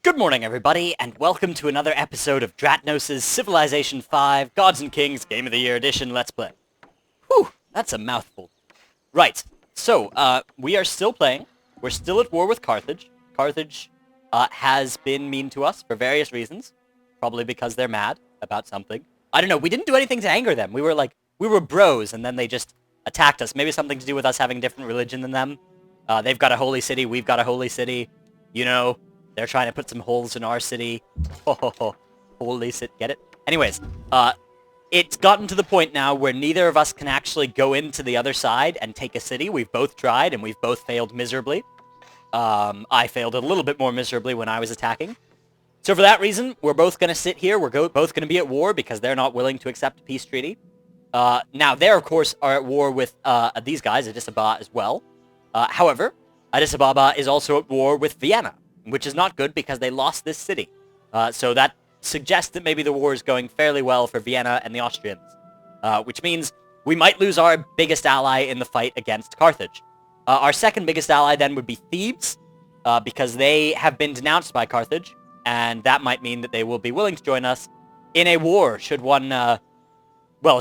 Good morning, everybody, and welcome to another episode of Dratnos' Civilization 5 Gods and Kings Game of the Year Edition Let's Play. Whew, that's a mouthful. Right, so, we are still playing. We're still at war with Carthage. Carthage has been mean to us for various reasons. Probably because they're mad about something. I don't know, we didn't do anything to anger them. We were bros, and then they just attacked us. Maybe something to do with us having a different religion than them. They've got a holy city, we've got a holy city. You know, they're trying to put some holes in our city. Ho ho ho. Holy city. Get it? Anyways, it's gotten to the point now where neither of us can actually go into the other side and take a city. We've both tried, and we've both failed miserably. I failed a little bit more miserably when I was attacking. So for that reason, we're both going to sit here. We're both going to be at war because they're not willing to accept a peace treaty. Now, they, of course, are at war with these guys, Addis Ababa, as well. However, Addis Ababa is also at war with Vienna, which is not good because they lost this city. So that suggests that maybe the war is going fairly well for Vienna and the Austrians, which means we might lose our biggest ally in the fight against Carthage. Our second biggest ally then would be Thebes, because they have been denounced by Carthage, and that might mean that they will be willing to join us in a war should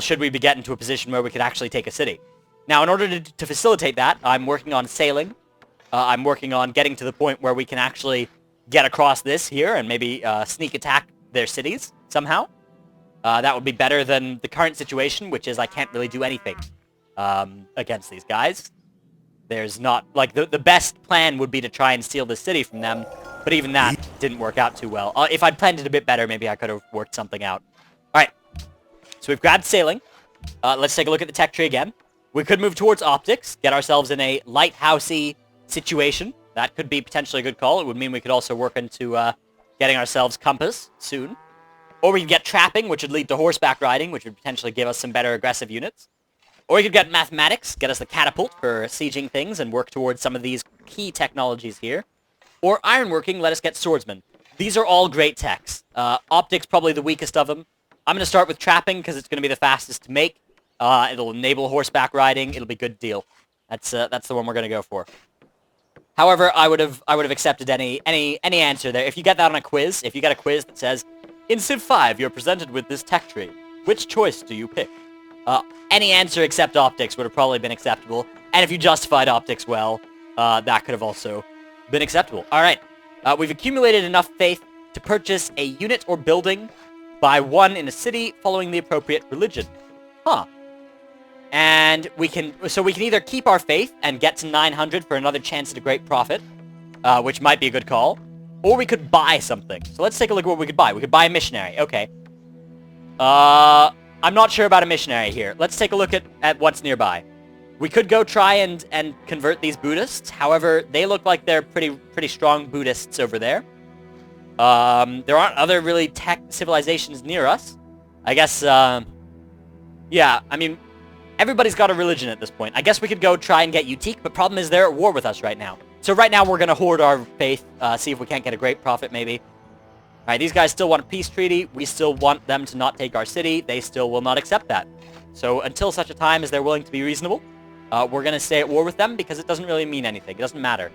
should we be get into a position where we could actually take a city. Now, in order to facilitate that, I'm working on sailing. I'm working on getting to the point where we can actually get across this here and maybe sneak attack their cities somehow. That would be better than the current situation, which is I can't really do anything against these guys. There's not, like, the best plan would be to try and steal the city from them, but even that didn't work out too well. If I'd planned it a bit better, maybe I could have worked something out. Alright, so we've grabbed sailing. Let's take a look at the tech tree again. We could move towards optics, get ourselves in a lighthousey situation. That could be potentially a good call. It would mean we could also work into getting ourselves compass soon. Or we could get trapping, which would lead to horseback riding, which would potentially give us some better aggressive units. Or we could get mathematics, get us the catapult for sieging things and work towards some of these key technologies here. Or ironworking, let us get swordsmen. These are all great techs. Optics, probably the weakest of them. I'm going to start with trapping because it's going to be the fastest to make. It'll enable horseback riding. It'll be a good deal. That's the one we're going to go for. However, I would have accepted any answer there. If you get that on a quiz, if you get a quiz that says, in Civ 5, you're presented with this tech tree. Which choice do you pick? Any answer except optics would have probably been acceptable. And if you justified optics well, that could have also been acceptable. All right. We've accumulated enough faith to purchase a unit or building by one in a city following the appropriate religion. Huh. And we can either keep our faith and get to 900 for another chance at a great profit, which might be a good call, or we could buy something. So let's take a look at what we could buy. We could buy a missionary. Okay. I'm not sure about a missionary here. Let's take a look at what's nearby. We could go try and convert these Buddhists. However, they look like they're pretty strong Buddhists over there. There aren't other really tech civilizations near us. I guess, yeah, I mean, everybody's got a religion at this point. I guess we could go try and get Utique, but problem is they're at war with us right now. So right now we're going to hoard our faith, see if we can't get a great profit maybe. Alright, these guys still want a peace treaty. We still want them to not take our city. They still will not accept that. So until such a time as they're willing to be reasonable, we're going to stay at war with them because it doesn't really mean anything. It doesn't matter.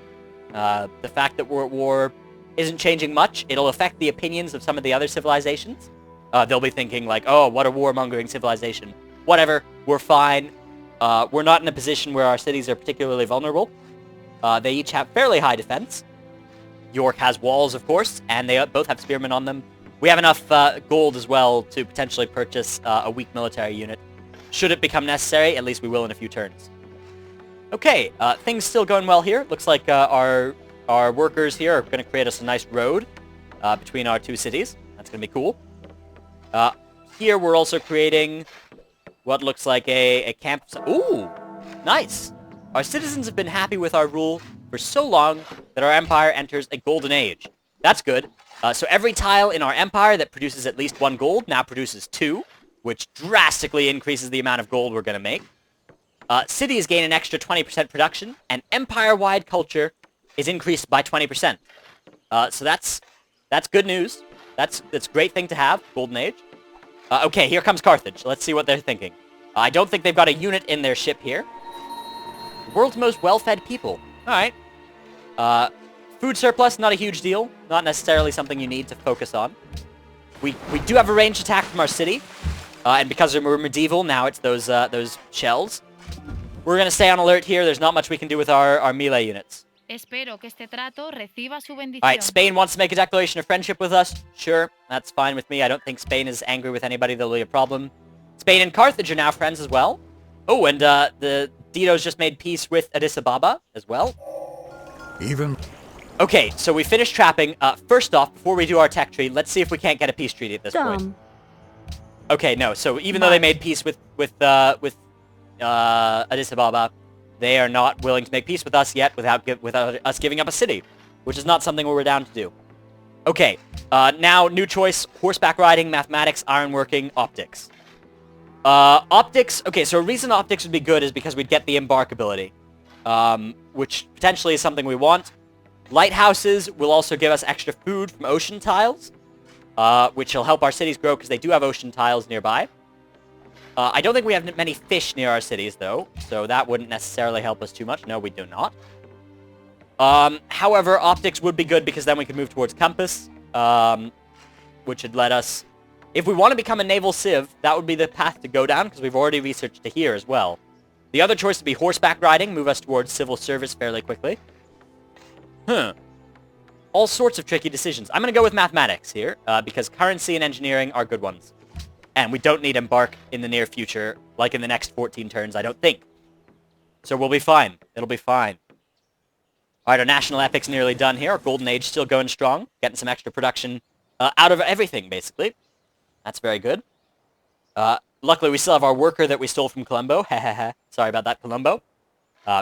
The fact that we're at war isn't changing much. It'll affect the opinions of some of the other civilizations. They'll be thinking like, oh, what a warmongering civilization. Whatever, we're fine. We're not in a position where our cities are particularly vulnerable. They each have fairly high defense. York has walls, of course, and they both have spearmen on them. We have enough gold as well to potentially purchase a weak military unit. Should it become necessary, at least we will in a few turns. Okay, things still going well here. Looks like our workers here are going to create us a nice road between our two cities. That's going to be cool. Here we're also creating what looks like a camp. Ooh, nice. Our citizens have been happy with our rule for so long that our empire enters a golden age. That's good. So every tile in our empire that produces at least 1 gold now produces 2, which drastically increases the amount of gold we're going to make. Cities gain an extra 20% production, and empire-wide culture is increased by 20%. So that's good news. That's a great thing to have, golden age. Okay, here comes Carthage. Let's see what they're thinking. I don't think they've got a unit in their ship here. The world's most well-fed people. Alright. Food surplus, not a huge deal. Not necessarily something you need to focus on. We do have a ranged attack from our city. And because we're medieval, now it's those shells. We're going to stay on alert here. There's not much we can do with our melee units. Espero que este trato reciba su bendición. Alright, Spain wants to make a declaration of friendship with us. Sure, that's fine with me. I don't think Spain is angry with anybody. There'll be a problem. Spain and Carthage are now friends as well. Oh, and the Dinos just made peace with Addis Ababa as well. Okay, so we finished trapping. First off, before we do our tech tree, let's see if we can't get a peace treaty at this point. Okay, no. So even though they made peace with Addis Ababa, they are not willing to make peace with us yet without us giving up a city, which is not something we're down to do. Okay, now new choice: horseback riding, mathematics, ironworking, optics. Optics. Okay, so a reason optics would be good is because we'd get the embark ability, which potentially is something we want. Lighthouses will also give us extra food from ocean tiles, which will help our cities grow because they do have ocean tiles nearby. I don't think we have many fish near our cities, though, so that wouldn't necessarily help us too much. No, we do not. However, optics would be good because then we could move towards compass, which would let us... If we want to become a naval civ, that would be the path to go down because we've already researched to here as well. The other choice would be horseback riding, move us towards civil service fairly quickly. All sorts of tricky decisions. I'm going to go with mathematics here, because currency and engineering are good ones. And we don't need embark in the near future, like in the next 14 turns, I don't think. So we'll be fine. It'll be fine. Alright, our national epic's nearly done here. Our golden age still going strong. Getting some extra production out of everything, basically. That's very good. Luckily, we still have our worker that we stole from Colombo. Sorry about that, Colombo.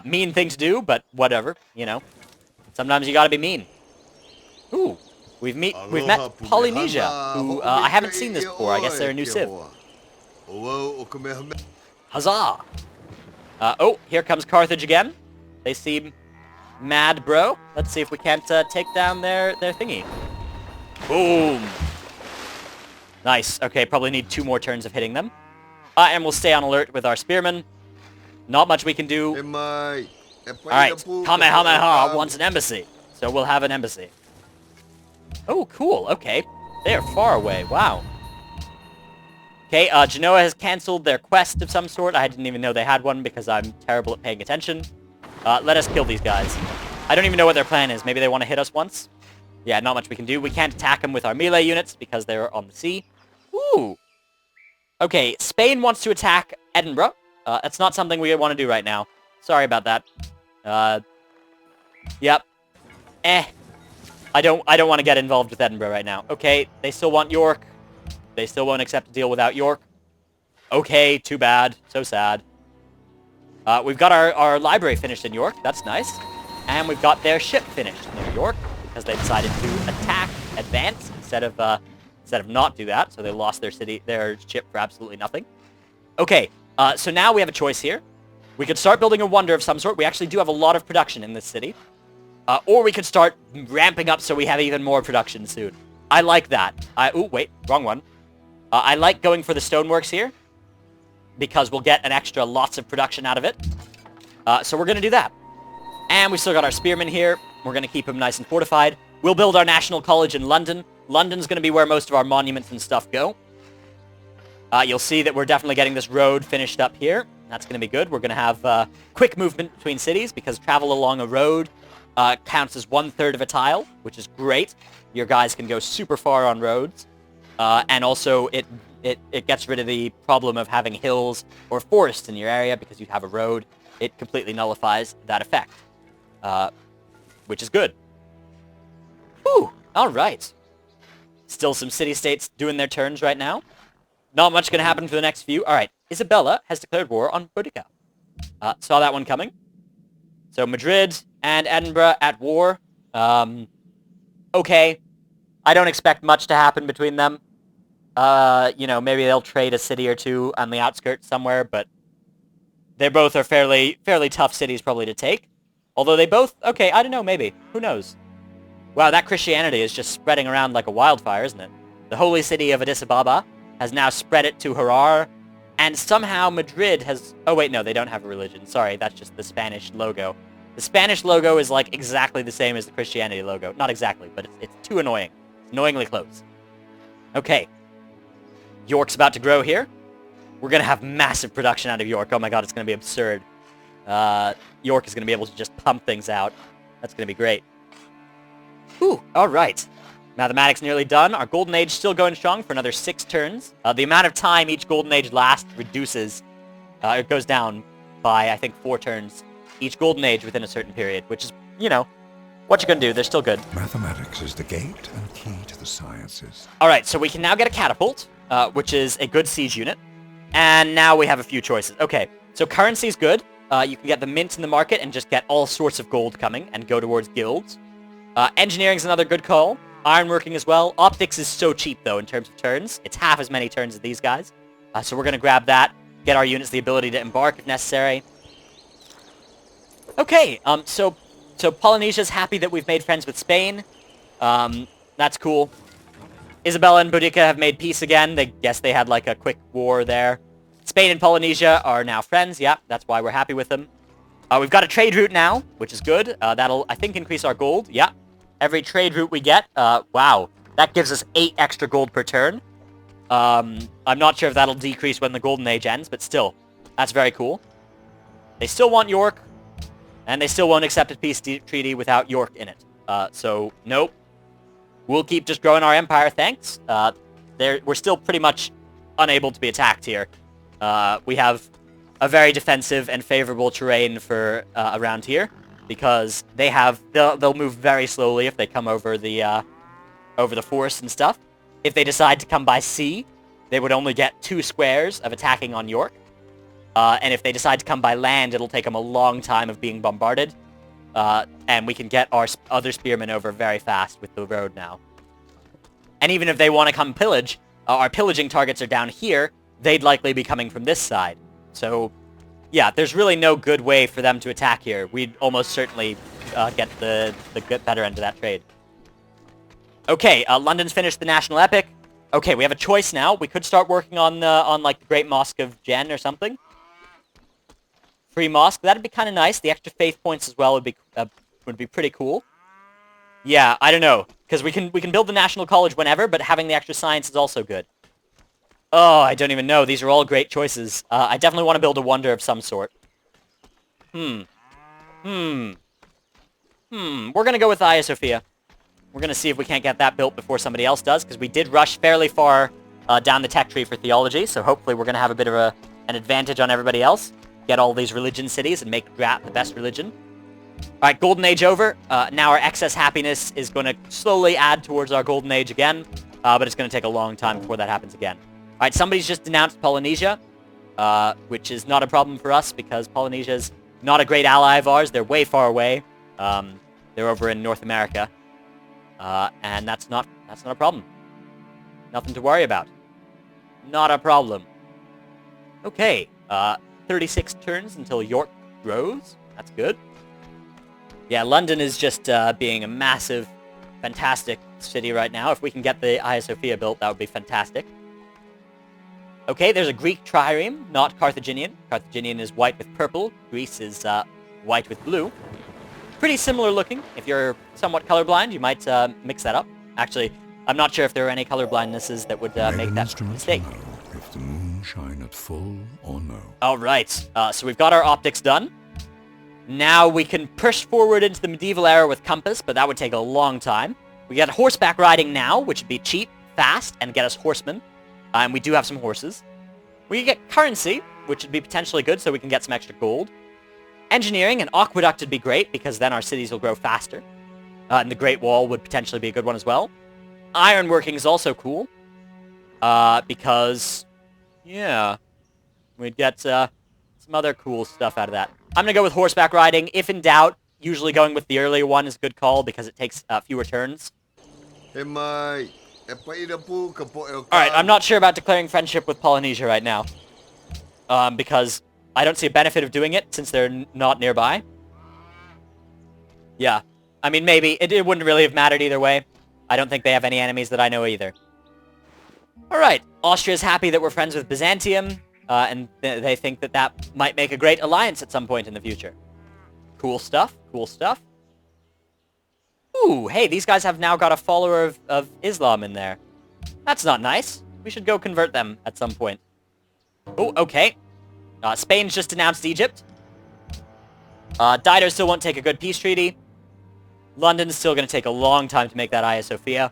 Mean thing to do, but whatever, you know. Sometimes you gotta be mean. Ooh, we've met Polynesia, who I haven't seen this before. I guess they're a new civ. Huzzah! Oh, here comes Carthage again. They seem mad, bro. Let's see if we can't take down their thingy. Boom! Nice. Okay, probably need 2 more turns of hitting them. And we'll stay on alert with our spearmen. Not much we can do. Alright, Kamehameha wants an embassy. So we'll have an embassy. Oh, cool. Okay. They are far away. Wow. Okay, Genoa has cancelled their quest of some sort. I didn't even know they had one because I'm terrible at paying attention. Let us kill these guys. I don't even know what their plan is. Maybe they want to hit us once? Yeah, not much we can do. We can't attack them with our melee units because they're on the sea. Ooh. Okay, Spain wants to attack Edinburgh. That's not something we want to do right now. Sorry about that. Yep. I don't want to get involved with Edinburgh right now. Okay, they still want York. They still won't accept a deal without York. Okay, too bad. So sad. We've got our library finished in York. That's nice. And we've got their ship finished near York because they decided to advance instead of not do that. So they lost their ship for absolutely nothing. Okay, so now we have a choice here. We could start building a wonder of some sort. We actually do have a lot of production in this city. Or we could start ramping up so we have even more production soon. I like that. Ooh, wait, wrong one. I like going for the stoneworks here because we'll get an extra lots of production out of it. So we're going to do that. And we still got our spearmen here. We're going to keep them nice and fortified. We'll build our national college in London. London's going to be where most of our monuments and stuff go. You'll see that we're definitely getting this road finished up here. That's going to be good. We're going to have quick movement between cities because travel along a road counts as 1/3 of a tile, which is great. Your guys can go super far on roads. And also, it gets rid of the problem of having hills or forests in your area because you have a road. It completely nullifies that effect, which is good. Whew, all right. Still some city-states doing their turns right now. Not much going to happen for the next few. All right, Isabella has declared war on Boudica. Saw that one coming. So Madrid and Edinburgh at war. Okay. I don't expect much to happen between them. You know, maybe they'll trade a city or two on the outskirts somewhere, but they both are fairly tough cities probably to take. Although they both... Okay, I don't know, maybe. Who knows? Wow, that Christianity is just spreading around like a wildfire, isn't it? The holy city of Addis Ababa has now spread it to Harar, and somehow Madrid has... Oh, wait, no, they don't have a religion. Sorry, that's just the Spanish logo. The Spanish logo is like exactly the same as the Christianity logo. Not exactly, but it's too annoying. It's annoyingly close. Okay. York's about to grow here. We're going to have massive production out of York. Oh my god, it's going to be absurd. York is going to be able to just pump things out. That's going to be great. Whew, alright. Mathematics nearly done. Our Golden Age still going strong for another 6 turns. The amount of time each Golden Age lasts reduces. It goes down by, I think, 4 turns each Golden Age within a certain period, which is, you know, what you gonna do. They're still good. Mathematics is the gate and key to the sciences. Alright, so we can now get a catapult, which is a good siege unit. And now we have a few choices. Okay, so currency's good. You can get the mint in the market and just get all sorts of gold coming and go towards guilds. Engineering's another good call. Ironworking as well. Optics is so cheap, though, in terms of turns. It's half as many turns as these guys. So we're gonna grab that, get our units the ability to embark if necessary. Okay, so Polynesia's happy that we've made friends with Spain. That's cool. Isabella and Boudica have made peace again. They guess they had like a quick war there. Spain and Polynesia are now friends. Yeah, that's why we're happy with them. We've got a trade route now, which is good. That'll, I think, increase our gold. Yeah. Every trade route we get, wow. That gives us 8 extra gold per turn. I'm not sure if that'll decrease when the Golden Age ends, but still, that's very cool. They still want York. And they still won't accept a peace treaty without York in it. So, nope. We'll keep just growing our empire, thanks. We're still pretty much unable to be attacked here. We have a very defensive and favorable terrain for around here. Because they'll move very slowly if they come over the forest and stuff. If they decide to come by sea, they would only get 2 squares of attacking on York. And if they decide to come by land, it'll take them a long time of being bombarded. And we can get our other spearmen over very fast with the road now. And even if they want to come pillage, our pillaging targets are down here. They'd likely be coming from this side. So, yeah, there's really no good way for them to attack here. We'd almost certainly get the better end of that trade. Okay, London's finished the national epic. Okay, we have a choice now. We could start working on like the Great Mosque of Jen or something. Free mosque. That'd be kind of nice. The extra faith points as well would be pretty cool. Yeah, I don't know, because we can build the National College whenever, but having the extra science is also good. Oh, I don't even know. These are all great choices. I definitely want to build a wonder of some sort. We're gonna go with Hagia Sophia. We're gonna see if we can't get that built before somebody else does, because we did rush fairly far down the tech tree for theology, so hopefully we're gonna have a bit of an advantage on everybody else. Get all these religion cities and make Drat the best religion. Alright, Golden Age over. Now our excess happiness is going to slowly add towards our Golden Age again, but it's going to take a long time before that happens again. Alright, somebody's just denounced Polynesia, which is not a problem for us because Polynesia's not a great ally of ours. They're way far away. They're over in North America. And that's not a problem. Nothing to worry about. Not a problem. Okay, 36 turns until York grows. That's good. Yeah, London is just being a massive, fantastic city right now. If we can get the Hagia Sophia built, that would be fantastic. Okay, there's a Greek trireme, not Carthaginian. Carthaginian is white with purple. Greece is white with blue. Pretty similar looking. If you're somewhat colorblind, you might mix that up. Actually, I'm not sure if there are any colorblindnesses that would make that mistake. If the moon shine at full or no. Alright, so we've got our optics done. Now we can push forward into the medieval era with compass, but that would take a long time. We get horseback riding now, which would be cheap, fast, and get us horsemen. And we do have some horses. We get currency, which would be potentially good, so we can get some extra gold. Engineering and aqueduct would be great, because then our cities will grow faster. And the Great Wall would potentially be a good one as well. Ironworking is also cool. Because, yeah, we'd get some other cool stuff out of that. I'm going to go with horseback riding. If in doubt, usually going with the earlier one is a good call because it takes fewer turns. Alright, I'm not sure about declaring friendship with Polynesia right now. Because I don't see a benefit of doing it since they're not nearby. Yeah. I mean, maybe. It wouldn't really have mattered either way. I don't think they have any enemies that I know either. Alright, Austria's happy that we're friends with Byzantium. And they think that might make a great alliance at some point in the future. Cool stuff, Cool stuff. Ooh, hey, these guys have now got a follower of Islam in there. That's not nice. We should go convert them at some point. Oh, okay. Spain's just denounced Egypt. Dido still won't take a good peace treaty. London's still going to take a long time to make that Hagia Sophia.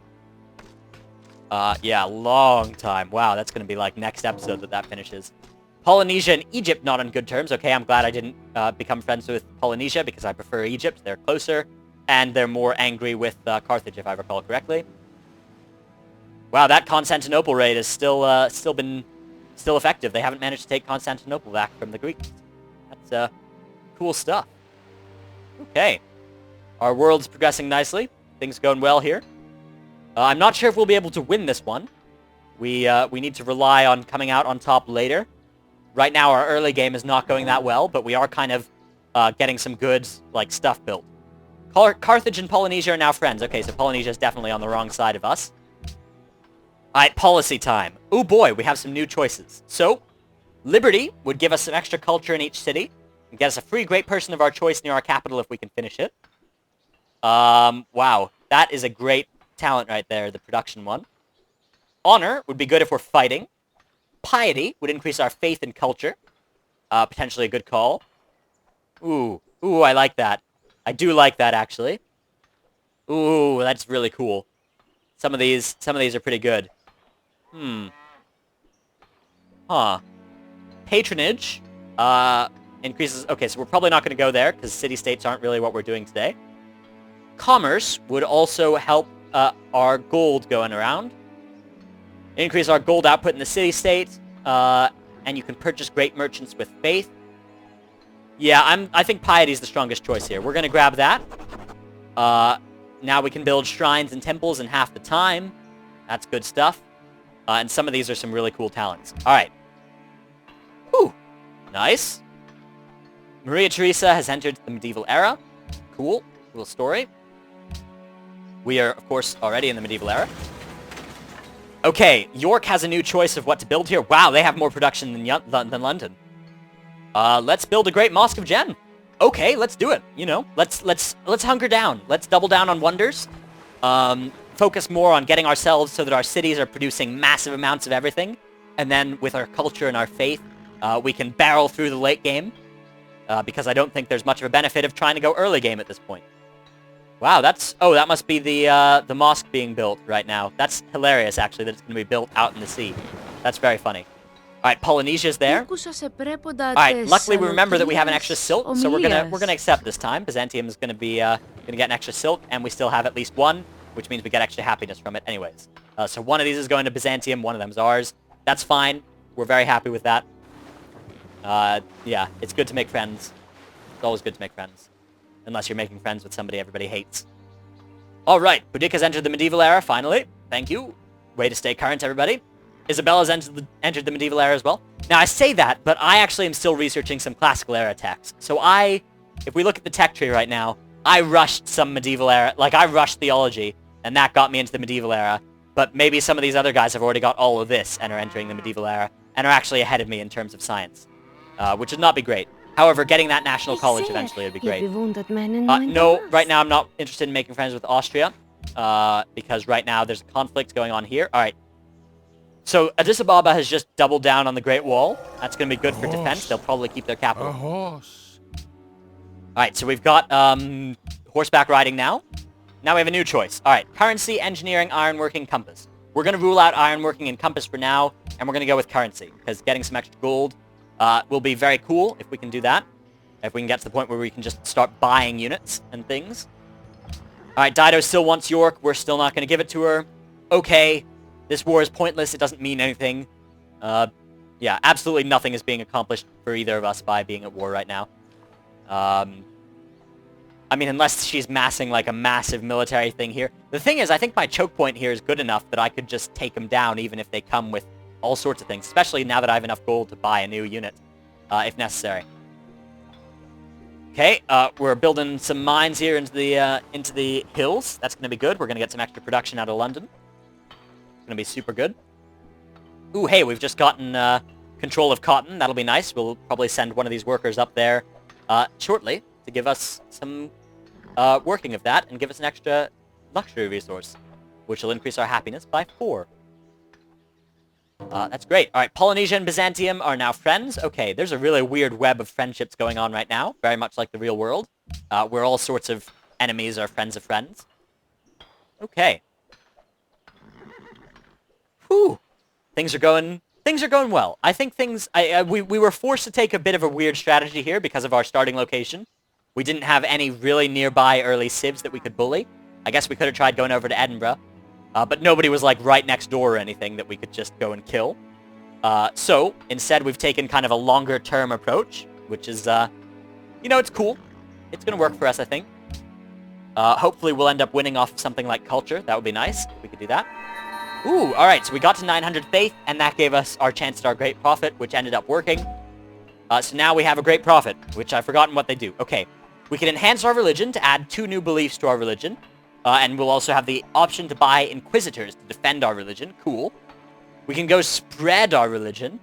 Yeah, long time. Wow, that's going to be like next episode that finishes. Polynesia and Egypt not on good terms. Okay, I'm glad I didn't become friends with Polynesia because I prefer Egypt. They're closer, and they're more angry with Carthage, if I recall correctly. Wow, that Constantinople raid is still effective. They haven't managed to take Constantinople back from the Greeks. That's cool stuff. Okay, our world's progressing nicely. Things going well here. I'm not sure if we'll be able to win this one. We need to rely on coming out on top later. Right now, our early game is not going that well, but we are kind of getting some good like stuff built. Carthage and Polynesia are now friends. Okay, so Polynesia is definitely on the wrong side of us. Alright, policy time. Oh boy, we have some new choices. So, Liberty would give us some extra culture in each city, and get us a free great person of our choice near our capital if we can finish it. Wow, that is a great talent right there, the production one. Honor would be good if we're fighting. Piety would increase our faith and culture. Potentially a good call. Ooh, I like that. I do like that, actually. Ooh, that's really cool. Some of these are pretty good. Patronage increases... Okay, so we're probably not going to go there, because city-states aren't really what we're doing today. Commerce would also help our gold going around. Increase our gold output in the city-state, and you can purchase great merchants with faith. Yeah, I think piety is the strongest choice here. We're going to grab that. Now we can build shrines and temples in half the time. That's good stuff. And some of these are some really cool talents. All right. Whew. Nice. Maria Theresa has entered the medieval era. Cool. Cool story. We are, of course, already in the medieval era. Okay, York has a new choice of what to build here. Wow, they have more production than London. Let's build a great Mosque of Jen. Okay, let's do it. You know, let's hunker down. Let's double down on wonders. Focus more on getting ourselves so that our cities are producing massive amounts of everything. And then with our culture and our faith, we can barrel through the late game. Because I don't think there's much of a benefit of trying to go early game at this point. Wow, that's... Oh, that must be the mosque being built right now. That's hilarious, actually, that it's going to be built out in the sea. That's very funny. Alright, Polynesia's there. Alright, luckily we remember that we have an extra silk, so we're gonna accept this time. Byzantium is gonna get an extra silk, and we still have at least one, which means we get extra happiness from it anyways. So one of these is going to Byzantium, one of them is ours. That's fine. We're very happy with that. Yeah, it's good to make friends. It's always good to make friends. Unless you're making friends with somebody everybody hates. Alright, Boudicca's entered the medieval era, finally. Thank you. Way to stay current, everybody. Isabella's entered the medieval era as well. Now, I say that, but I actually am still researching some classical era texts. So if we look at the tech tree right now, I rushed some medieval era, like I rushed theology, and that got me into the medieval era. But maybe some of these other guys have already got all of this and are entering the medieval era, and are actually ahead of me in terms of science. Which would not be great. However, getting that national college eventually would be great. No, right now I'm not interested in making friends with Austria, because right now there's a conflict going on here. Alright. So, Addis Ababa has just doubled down on the Great Wall. That's going to be good for defense. They'll probably keep their capital. A horse. Alright, so we've got horseback riding now. Now we have a new choice. Alright, currency, engineering, ironworking, compass. We're going to rule out ironworking and compass for now, and we're going to go with currency, because getting some extra gold will be very cool if we can do that. If we can get to the point where we can just start buying units and things. Alright, Dido still wants York. We're still not going to give it to her. Okay. This war is pointless. It doesn't mean anything. Yeah, absolutely nothing is being accomplished for either of us by being at war right now. I mean, unless she's massing like a massive military thing here. The thing is, I think my choke point here is good enough that I could just take them down even if they come with all sorts of things. Especially now that I have enough gold to buy a new unit, if necessary. Okay, we're building some mines here into the hills. That's going to be good. We're going to get some extra production out of London. Gonna be super good. Ooh, hey, we've just gotten control of cotton. That'll be nice. We'll probably send one of these workers up there shortly to give us some working of that and give us an extra luxury resource, which will increase our happiness by 4. That's great. Alright, Polynesia and Byzantium are now friends. Okay, there's a really weird web of friendships going on right now, very much like the real world, where all sorts of enemies are friends of friends. Okay. Whew. Things are going well. I think we were forced to take a bit of a weird strategy here because of our starting location. We didn't have any really nearby early civs that we could bully. I guess we could have tried going over to Edinburgh. But nobody was, like, right next door or anything that we could just go and kill. So, instead, we've taken kind of a longer-term approach, which is, you know, it's cool. It's gonna work for us, I think. Hopefully we'll end up winning off something like culture. That would be nice if we could do that. Ooh, alright, so we got to 900 faith, and that gave us our chance at our great prophet, which ended up working. So now we have a great prophet, which I've forgotten what they do. Okay, we can enhance our religion to add 2 new beliefs to our religion. And we'll also have the option to buy inquisitors to defend our religion. Cool. We can go spread our religion.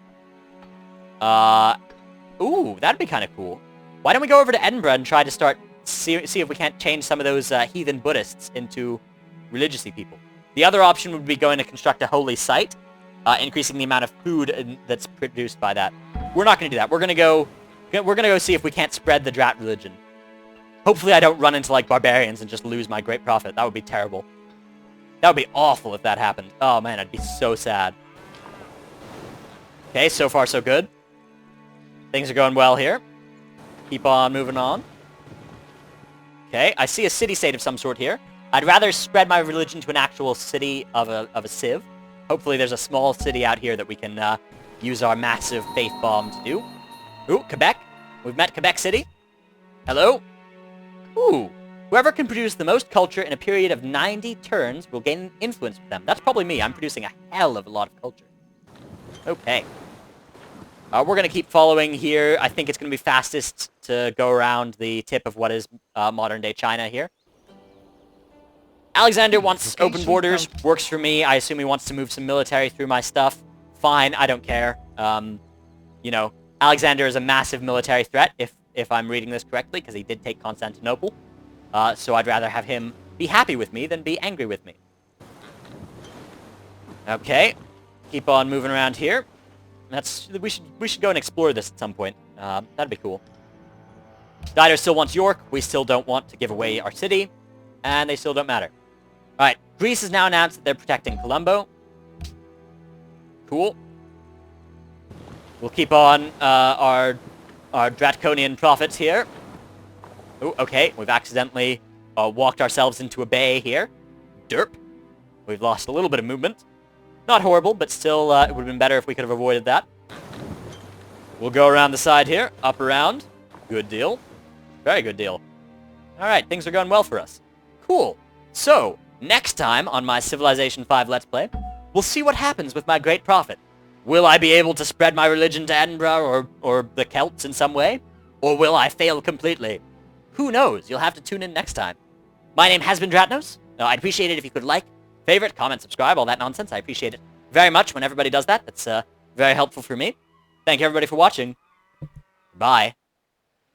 Ooh, that'd be kind of cool. Why don't we go over to Edinburgh and try to see if we can't change some of those heathen Buddhists into religiously people. The other option would be going to construct a holy site, increasing the amount of food that's produced by that. We're not going to do that. We're going to go see if we can't spread the Drat religion. Hopefully I don't run into, like, barbarians and just lose my great prophet. That would be terrible. That would be awful if that happened. Oh, man, I'd be so sad. Okay, so far so good. Things are going well here. Keep on moving on. Okay, I see a city-state of some sort here. I'd rather spread my religion to an actual city of a civ. Hopefully there's a small city out here that we can use our massive faith bomb to do. Ooh, Quebec. We've met Quebec City. Hello. Ooh, whoever can produce the most culture in a period of 90 turns will gain influence with them. That's probably me. I'm producing a hell of a lot of culture. Okay. We're going to keep following here. I think it's going to be fastest to go around the tip of what is modern-day China here. Alexander wants open borders. Works for me. I assume he wants to move some military through my stuff. Fine, I don't care. You know, Alexander is a massive military threat, if I'm reading this correctly, because he did take Constantinople. So I'd rather have him be happy with me than be angry with me. Okay, keep on moving around here. We should go and explore this at some point. That'd be cool. Dido still wants York. We still don't want to give away our city, and they still don't matter. All right, Greece has now announced that they're protecting Colombo. Cool. We'll keep on our Draconian prophets here. Oh, okay. We've accidentally walked ourselves into a bay here. Derp. We've lost a little bit of movement. Not horrible, but still, it would have been better if we could have avoided that. We'll go around the side here. Up around. Good deal. Very good deal. Alright, things are going well for us. Cool. So, next time on my Civilization 5 Let's Play, we'll see what happens with my great prophet. Will I be able to spread my religion to Edinburgh or the Celts in some way? Or will I fail completely? Who knows? You'll have to tune in next time. My name has been Dratnos. I'd appreciate it if you could like, favorite, comment, subscribe, all that nonsense. I appreciate it very much when everybody does that. That's very helpful for me. Thank you everybody for watching. Bye.